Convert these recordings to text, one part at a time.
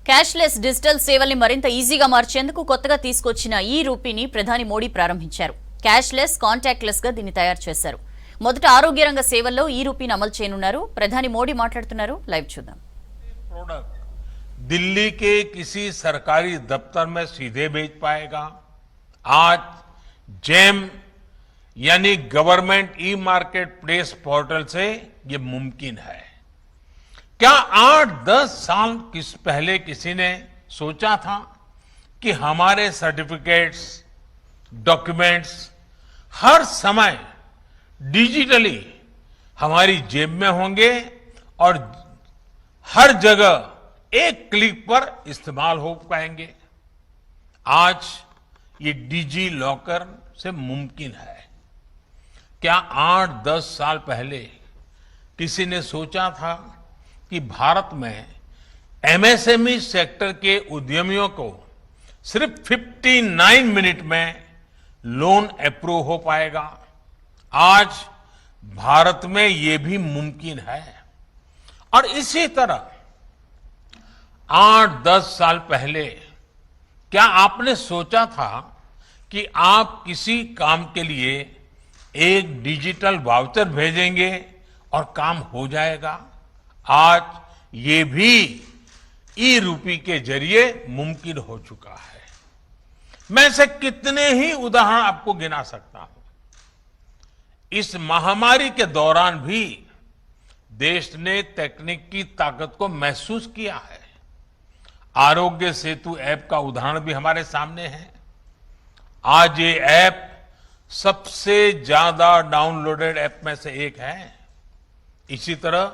Cashless digital సేవల్ని మరింత ఈజీగా మార్చేందుకు కొత్తగా తీసుకొచ్చిన ఈ రూపీని ప్రధాని మోడీ ప్రారంభించారు. క్యాష్లెస్, కాంటాక్ట్లెస్ గా దీన్ని తయారు చేశారు. మొదట ఆరోగ్య రంగ సేవల్లో ఈ రూపీని అమలు చేయనున్నారు. ప్రధాని మోడీ మాట్లాడుతున్నారు. లైవ్ చూద్దాం. दिल्ली के किसी सरकारी दफ्तर में सीधे भेज पाएगा। आज जेम यानी government e market place portal से ये मुमकिन है। क्या 8-10 साल पहले किसी ने सोचा था कि हमारे सर्टिफिकेट्स, डॉक्यूमेंट्स हर समय डिजिटली हमारी जेब में होंगे और हर जगह एक क्लिक पर इस्तेमाल हो पाएंगे। आज ये डिजी लॉकर से मुमकिन है। क्या 8-10 साल पहले किसी ने सोचा था कि भारत में एमएसएमई सेक्टर के उद्यमियों को सिर्फ 59 मिनट में लोन अप्रूव हो पाएगा? आज भारत में ये भी मुमकिन है। और इसी तरह 8-10 साल पहले क्या आपने सोचा था कि आप किसी काम के लिए एक डिजिटल वाउचर भेजेंगे और काम हो जाएगा? आज ये भी ई रूपी के जरिए मुमकिन हो चुका है। मैं से कितने ही उदाहरण आपको गिना सकता हूं। इस महामारी के दौरान भी देश ने तकनीक की ताकत को महसूस किया है। आरोग्य सेतु ऐप का उदाहरण भी हमारे सामने है। आज ये ऐप सबसे ज्यादा डाउनलोडेड ऐप में से एक है। इसी तरह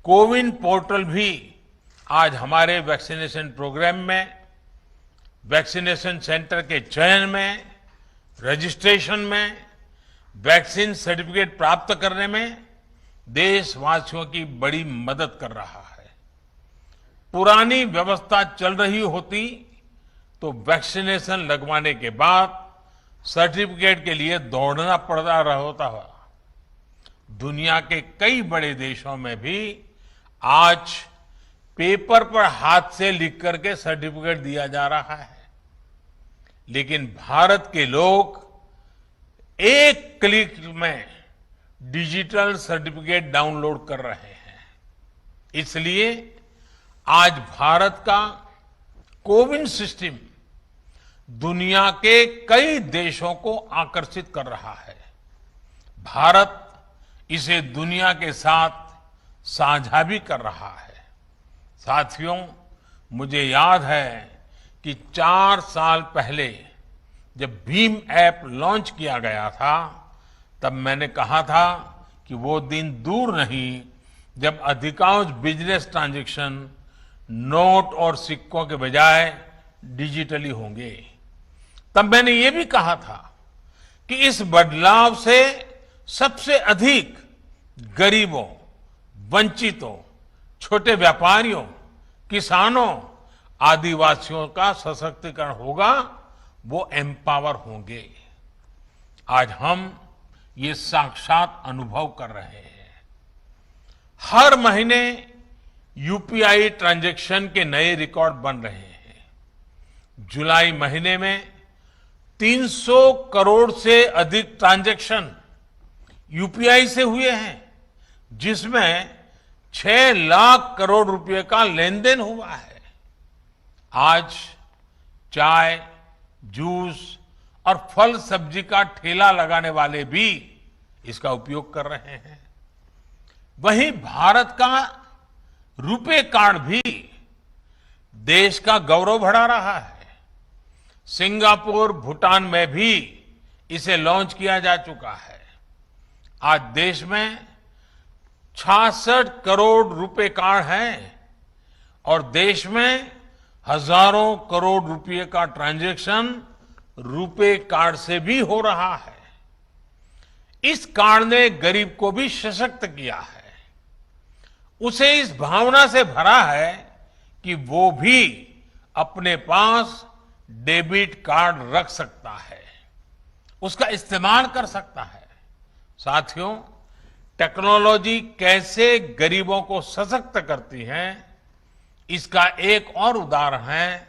कोविन पोर्टल भी आज हमारे वैक्सीनेशन प्रोग्राम में, वैक्सीनेशन सेंटर के चयन में, रजिस्ट्रेशन में, वैक्सीन सर्टिफिकेट प्राप्त करने में देशवासियों की बड़ी मदद कर रहा है। पुरानी व्यवस्था चल रही होती तो वैक्सीनेशन लगवाने के बाद सर्टिफिकेट के लिए दौड़ना पड़ता होता है। दुनिया के कई बड़े देशों में भी आज पेपर पर हाथ से लिख करके सर्टिफिकेट दिया जा रहा है, लेकिन भारत के लोग एक क्लिक में डिजिटल सर्टिफिकेट डाउनलोड कर रहे हैं। इसलिए आज भारत का कोविन सिस्टम दुनिया के कई देशों को आकर्षित कर रहा है। भारत इसे दुनिया के साथ साझा भी कर रहा है। साथियों, मुझे याद है कि 4 साल पहले जब भीम ऐप लॉन्च किया गया था, तब मैंने कहा था कि वो दिन दूर नहीं जब अधिकांश बिजनेस ट्रांजैक्शन नोट और सिक्कों के बजाय डिजिटली होंगे। तब मैंने ये भी कहा था कि इस बदलाव से सबसे अधिक गरीबों, वंचितों, छोटे व्यापारियों, किसानों, आदिवासियों का सशक्तिकरण होगा, वो एम्पावर होंगे। आज हम ये साक्षात अनुभव कर रहे हैं। हर महीने यूपीआई ट्रांजैक्शन के नए रिकॉर्ड बन रहे हैं। जुलाई महीने में 300 करोड़ से अधिक ट्रांजैक्शन यूपीआई से हुए हैं, जिसमें 6 लाख करोड़ रुपए का लेन देन हुआ है। आज चाय, जूस और फल सब्जी का ठेला लगाने वाले भी इसका उपयोग कर रहे हैं। वहीं भारत का रुपे कार्ड भी देश का गौरव बढ़ा रहा है। सिंगापुर, भूटान में भी इसे लॉन्च किया जा चुका है। आज देश में 66 करोड़ रुपए कार्ड हैं और देश में हजारों करोड़ रुपए का ट्रांजैक्शन रुपे कार्ड से भी हो रहा है। इस कार्ड ने गरीब को भी सशक्त किया है, उसे इस भावना से भरा है कि वो भी अपने पास डेबिट कार्ड रख सकता है, उसका इस्तेमाल कर सकता है। साथियों, टेक्नोलॉजी कैसे गरीबों को सशक्त करती है, इसका एक और उदाहरण है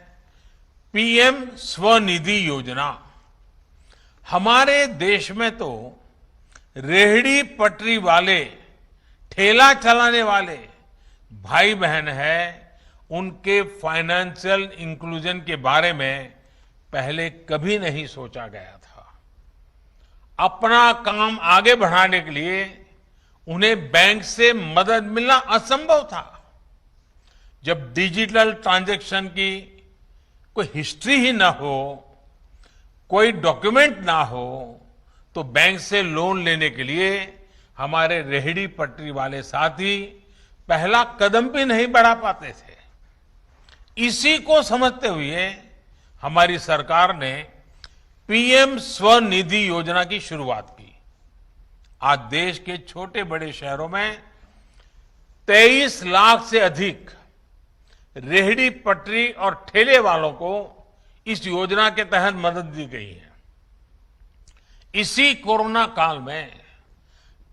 पीएम स्वनिधि योजना। हमारे देश में तो रेहड़ी पटरी वाले, ठेला चलाने वाले भाई बहन हैं, उनके फाइनेंशियल इंक्लूजन के बारे में पहले कभी नहीं सोचा गया था। अपना काम आगे बढ़ाने के लिए उन्हें बैंक से मदद मिलना असंभव था। जब डिजिटल ट्रांजैक्शन की कोई हिस्ट्री ही ना हो, कोई डॉक्यूमेंट ना हो, तो बैंक से लोन लेने के लिए हमारे रेहड़ी पटरी वाले साथी पहला कदम भी नहीं बढ़ा पाते थे। इसी को समझते हुए हमारी सरकार ने पीएम स्वनिधि योजना की शुरुआत की। आज देश के छोटे बड़े शहरों में 23 लाख से अधिक रेहड़ी पटरी और ठेले वालों को इस योजना के तहत मदद दी गई है। इसी कोरोना काल में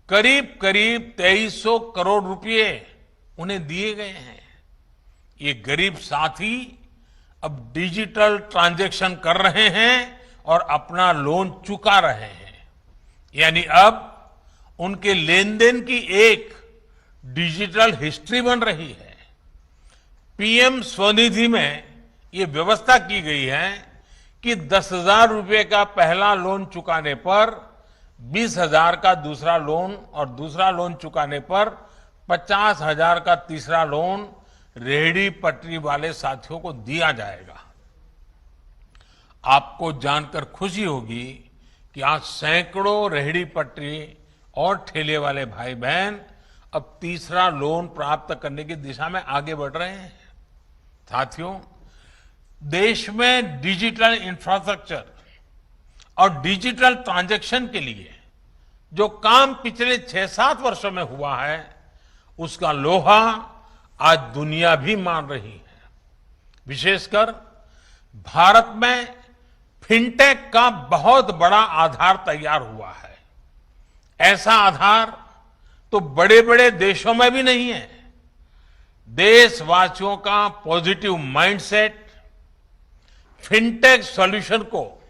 करीब करीब 2300 करोड़ रुपए उन्हें दिए गए हैं। ये गरीब साथी अब डिजिटल ट्रांजैक्शन कर रहे हैं और अपना लोन चुका रहे हैं। यानी अब उनके लेन देन की एक डिजिटल हिस्ट्री बन रही है। पीएम स्वनिधि में ये व्यवस्था की गई है कि 10,000 रुपए का पहला लोन चुकाने पर 20,000 का दूसरा लोन और दूसरा लोन चुकाने पर 50,000 का तीसरा लोन रेहड़ी पटरी वाले साथियों को दिया जाएगा। आपको जानकर खुशी होगी कि आज सैकड़ों रेहड़ी पटरी और ठेले वाले भाई बहन अब तीसरा लोन प्राप्त करने की दिशा में आगे बढ़ रहे हैं। साथियों, देश में डिजिटल इंफ्रास्ट्रक्चर और डिजिटल ट्रांजैक्शन के लिए जो काम पिछले 6-7 वर्षों में हुआ है, उसका लोहा आज दुनिया भी मान रही है। विशेषकर भारत में फिनटेक का बहुत बड़ा आधार तैयार हुआ है। ऐसा आधार तो बड़े बड़े देशों में भी नहीं है। देशवासियों का पॉजिटिव माइंडसेट, फिनटेक सॉल्यूशन को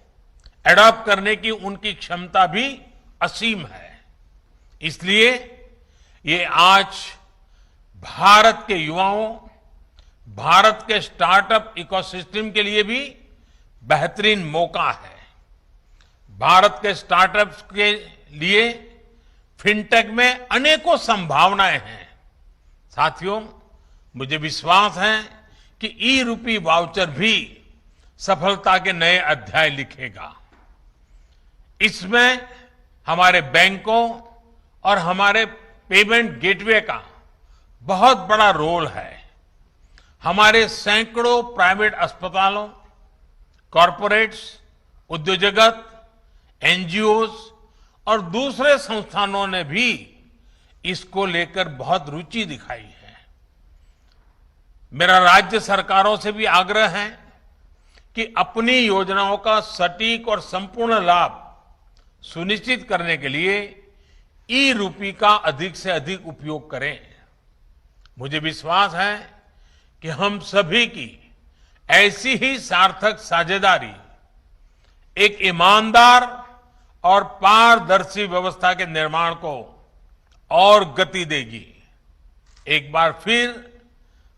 एडॉप्ट करने की उनकी क्षमता भी असीम है। इसलिए ये आज भारत के युवाओं, भारत के स्टार्टअप इकोसिस्टम के लिए भी बेहतरीन मौका है। भारत के स्टार्टअप्स के लिए फिनटेक में अनेकों संभावनाएं हैं। साथियों, मुझे विश्वास है कि ई-रूपी वाउचर भी सफलता के नए अध्याय लिखेगा। इसमें हमारे बैंकों और हमारे पेमेंट गेटवे का बहुत बड़ा रोल है। हमारे सैकड़ों प्राइवेट अस्पतालों, कॉरपोरेट्स, उद्योग जगत, एनजीओज और दूसरे संस्थानों ने भी इसको लेकर बहुत रुचि दिखाई है। मेरा राज्य सरकारों से भी आग्रह है कि अपनी योजनाओं का सटीक और संपूर्ण लाभ सुनिश्चित करने के लिए ई-रूपी का अधिक से अधिक उपयोग करें। मुझे विश्वास है कि हम सभी की ऐसी ही सार्थक साझेदारी एक ईमानदार और पारदर्शी व्यवस्था के निर्माण को और गति देगी। एक बार फिर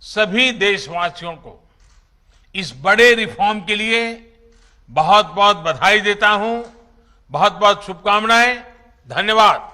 सभी देशवासियों को इस बड़े रिफॉर्म के लिए बहुत बहुत बधाई देता हूं। बहुत बहुत शुभकामनाएं। धन्यवाद।